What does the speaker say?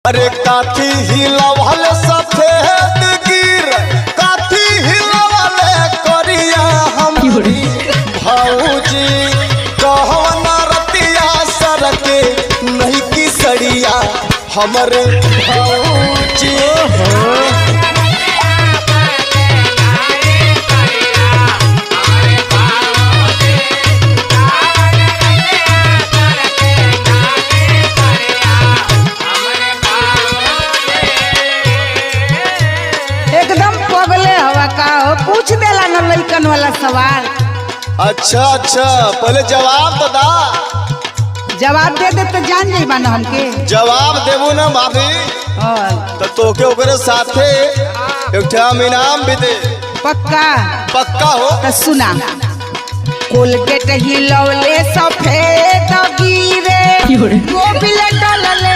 अरे काठी हिलवल सफेद गिर काठी हिलवल करिया हमारी भौजी कहना रतिया सरके नहीं की सड़िया हमरे भौजी पूछ देला न लइकन वाला सवाल। अच्छा अच्छा पहले जवाब तो दा। जवाब दे दे तो जान जाइबा न हमके। जवाब देबू ना भाभी तो तोके ओकरे साथे एकटा इनाम भी दे। पक्का पक्का हो तो सुना कोलगेट हिलौले सफेद गिरे मोबिल डलले